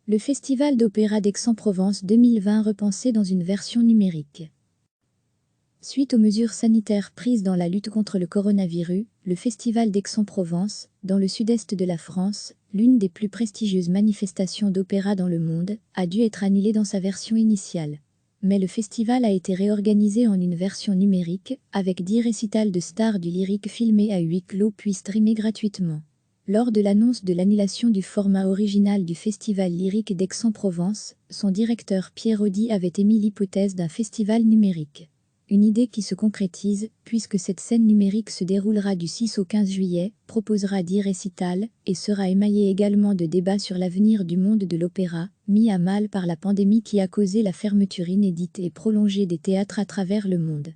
Le Festival d'opéra d'Aix-en-Provence 2020 repensé dans une version numérique. Suite aux mesures sanitaires prises dans la lutte contre le coronavirus, le Festival d'Aix-en-Provence, dans le sud-est de la France, l'une des plus prestigieuses manifestations d'opéra dans le monde, a dû être annulé dans sa version initiale. Mais le festival a été réorganisé en une version numérique, avec 10 récitals de stars du lyrique filmés à huis clos puis streamés gratuitement. Lors de l'annonce de l'annulation du format original du Festival lyrique d'Aix-en-Provence, son directeur Pierre Audy avait émis l'hypothèse d'un festival numérique. Une idée qui se concrétise, puisque cette scène numérique se déroulera du 6 au 15 juillet, proposera 10 récitals, et sera émaillée également de débats sur l'avenir du monde de l'opéra, mis à mal par la pandémie qui a causé la fermeture inédite et prolongée des théâtres à travers le monde.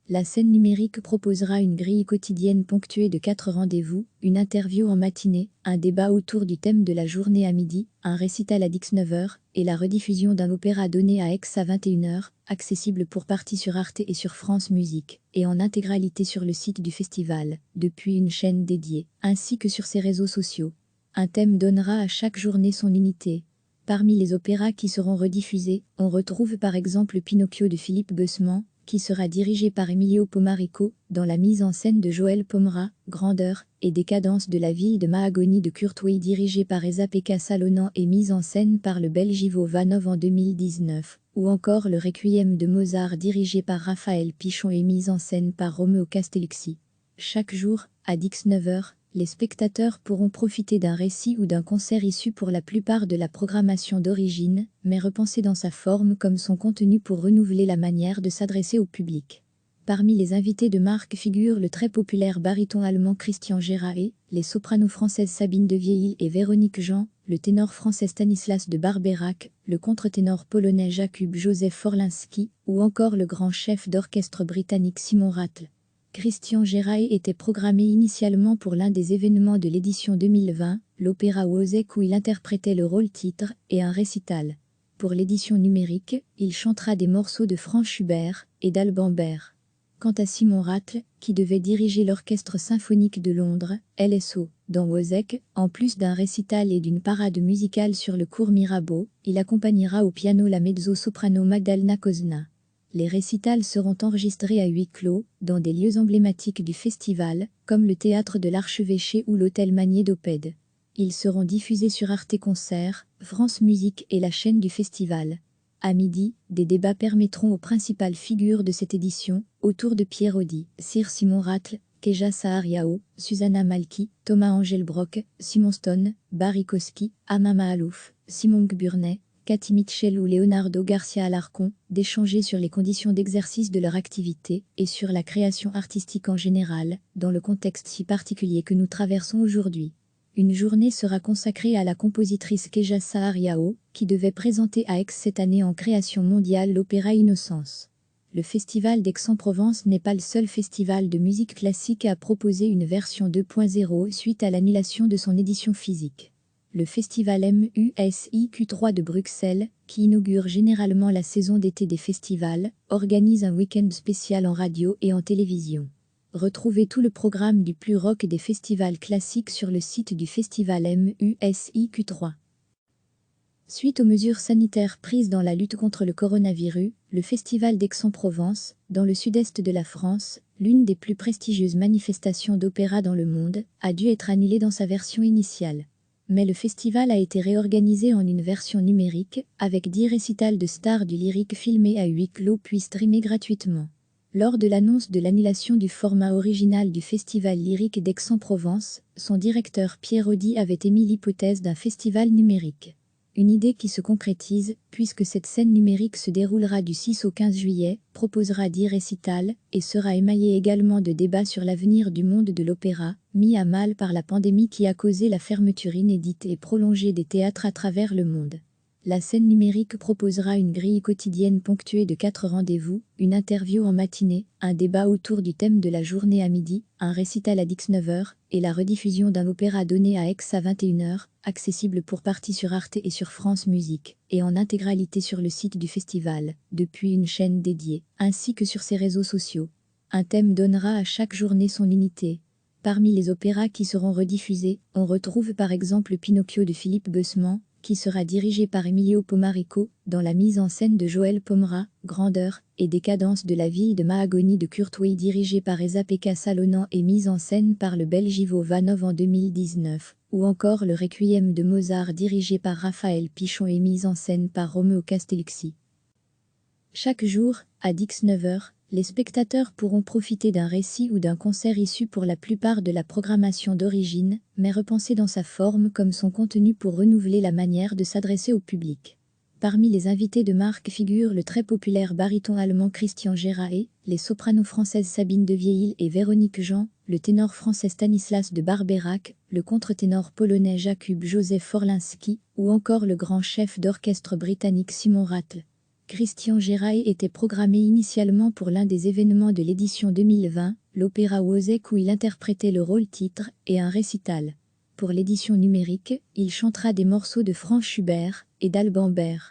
La scène numérique proposera une grille quotidienne ponctuée de 4 rendez-vous, une interview en matinée, un débat autour du thème de la journée à midi, un récital à 19h, et la rediffusion d'un opéra donné à Aix à 21h, accessible pour partie sur Arte et sur France Musique, et en intégralité sur le site du festival, depuis une chaîne dédiée, ainsi que sur ses réseaux sociaux. Un thème donnera à chaque journée son unité. Parmi les opéras qui seront rediffusés, on retrouve par exemple Pinocchio de Philippe Besman, qui sera dirigé par Emilio Pomarico, dans la mise en scène de Joël Pomera, Grandeur, et Décadence de la ville de Mahagoni de Kurt Weill dirigé par Esa-Pekka Salonen et mise en scène par le Belge Ivo Vanov en 2019, ou encore le Requiem de Mozart dirigé par Raphaël Pichon et mise en scène par Romeo Castellucci. Chaque jour, à 19h, les spectateurs pourront profiter d'un récit ou d'un concert issu pour la plupart de la programmation d'origine, mais repensé dans sa forme comme son contenu pour renouveler la manière de s'adresser au public. Parmi les invités de marque figurent le très populaire baryton allemand Christian Géraé, les sopranos françaises Sabine de Vieilly et Véronique Jean, le ténor français Stanislas de Barbeyrac, le contre-ténor polonais Jakub Józef Forlinski, ou encore le grand chef d'orchestre britannique Simon Rattle. Christian Géraé était programmé initialement pour l'un des événements de l'édition 2020, l'opéra Wozzeck où il interprétait le rôle-titre, et un récital. Pour l'édition numérique, il chantera des morceaux de Franz Schubert et d'Alban Berg. Quant à Simon Rattle, qui devait diriger l'Orchestre symphonique de Londres, LSO, dans Wozzeck, en plus d'un récital et d'une parade musicale sur le cours Mirabeau, il accompagnera au piano la mezzo-soprano Magdalena Kozna. Les récitals seront enregistrés à huis clos, dans des lieux emblématiques du festival, comme le théâtre de l'Archevêché ou l'hôtel Magnier d'Oppède. Ils seront diffusés sur Arte Concert, France Musique et la chaîne du festival. À midi, des débats permettront aux principales figures de cette édition, autour de Pierre Audy, Sir Simon Rattle, Keja Sahar-Yao, Susanna Malki, Thomas Engelbrock, Simon Stone, Barry Kosky, Amama Alouf, Simon Gburnet, Cathy Mitchell ou Leonardo Garcia Alarcón, d'échanger sur les conditions d'exercice de leur activité et sur la création artistique en général, dans le contexte si particulier que nous traversons aujourd'hui. Une journée sera consacrée à la compositrice Keja Sahar-Yao, qui devait présenter à Aix cette année en création mondiale l'opéra Innocence. Le Festival d'Aix-en-Provence n'est pas le seul festival de musique classique à proposer une version 2.0 suite à l'annulation de son édition physique. Le festival MUSIQ3 de Bruxelles, qui inaugure généralement la saison d'été des festivals, organise un week-end spécial en radio et en télévision. Retrouvez tout le programme du plus rock des festivals classiques sur le site du festival MUSIQ3. Suite aux mesures sanitaires prises dans la lutte contre le coronavirus, le Festival d'Aix-en-Provence, dans le sud-est de la France, l'une des plus prestigieuses manifestations d'opéra dans le monde, a dû être annulé dans sa version initiale. Mais le festival a été réorganisé en une version numérique, avec 10 récitals de stars du lyrique filmés à huis clos puis streamés gratuitement. Lors de l'annonce de l'annulation du format original du Festival lyrique d'Aix-en-Provence, son directeur Pierre Audy avait émis l'hypothèse d'un festival numérique. Une idée qui se concrétise, puisque cette scène numérique se déroulera du 6 au 15 juillet, proposera 10 récitals, et sera émaillée également de débats sur l'avenir du monde de l'opéra, mis à mal par la pandémie qui a causé la fermeture inédite et prolongée des théâtres à travers le monde. La scène numérique proposera une grille quotidienne ponctuée de 4 rendez-vous, une interview en matinée, un débat autour du thème de la journée à midi, un récital à 19h, et la rediffusion d'un opéra donné à Aix à 21h, accessible pour partie sur Arte et sur France Musique, et en intégralité sur le site du festival, depuis une chaîne dédiée, ainsi que sur ses réseaux sociaux. Un thème donnera à chaque journée son unité. Parmi les opéras qui seront rediffusés, on retrouve par exemple Pinocchio de Philippe Besman, qui sera dirigé par Emilio Pomarico, dans la mise en scène de Joël Pomera, Grandeur, et Décadence de la ville de Mahagoni de Kurt Weill dirigé par Esa-Pekka Salonen et mise en scène par le belge Ivo Vanov en 2019, ou encore le Requiem de Mozart dirigé par Raphaël Pichon et mise en scène par Romeo Castellucci. Chaque jour, à 19h, les spectateurs pourront profiter d'un récit ou d'un concert issu pour la plupart de la programmation d'origine, mais repensé dans sa forme comme son contenu pour renouveler la manière de s'adresser au public. Parmi les invités de marque figurent le très populaire baryton allemand Christian Géraé, les sopranos françaises Sabine de Vieil et Véronique Jean, le ténor français Stanislas de Barbeyrac, le contre-ténor polonais Jakub Józef Forlinski, ou encore le grand chef d'orchestre britannique Simon Rattle. Christian Géraé était programmé initialement pour l'un des événements de l'édition 2020, l'Opéra Wozzeck où il interprétait le rôle-titre, et un récital. Pour l'édition numérique, il chantera des morceaux de Franz Schubert et d'Alban Berg.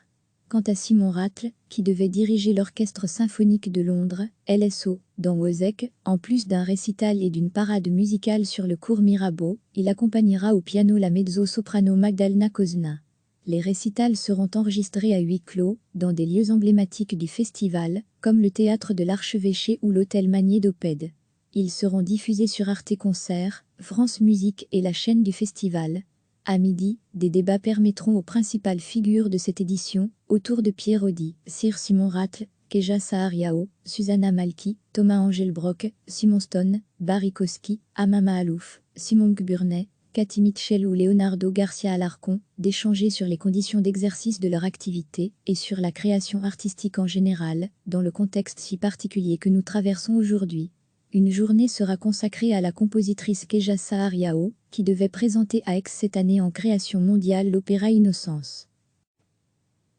Quant à Simon Rattle, qui devait diriger l'Orchestre symphonique de Londres, LSO, dans Wozzeck, en plus d'un récital et d'une parade musicale sur le cours Mirabeau, il accompagnera au piano la mezzo-soprano Magdalena Kozna. Les récitals seront enregistrés à huis clos, dans des lieux emblématiques du festival, comme le théâtre de l'Archevêché ou l'hôtel Magnier d'Oppède. Ils seront diffusés sur Arte Concert, France Musique et la chaîne du festival. À midi, des débats permettront aux principales figures de cette édition, autour de Pierre Audi, Sir Simon Rattle, Keja Sahar-Yao, Susanna Malki, Thomas Engelbrock, Simon Stone, Barry Kosky, Amama Alouf, Simon Gburnet, Cathy Mitchell ou Leonardo Garcia Alarcón, d'échanger sur les conditions d'exercice de leur activité et sur la création artistique en général, dans le contexte si particulier que nous traversons aujourd'hui. Une journée sera consacrée à la compositrice Keja Sahar-Yao, qui devait présenter à Aix cette année en création mondiale l'opéra Innocence.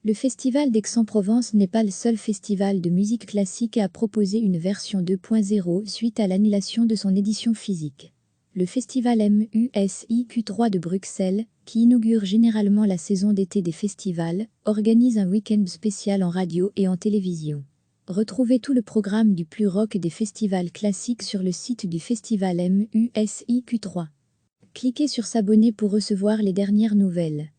Le Festival d'Aix-en-Provence n'est pas le seul festival de musique classique à proposer une version 2.0 suite à l'annulation de son édition physique. Le festival MUSIQ3 de Bruxelles, qui inaugure généralement la saison d'été des festivals, organise un week-end spécial en radio et en télévision. Retrouvez tout le programme du plus rock des festivals classiques sur le site du festival MUSIQ3. Cliquez sur s'abonner pour recevoir les dernières nouvelles.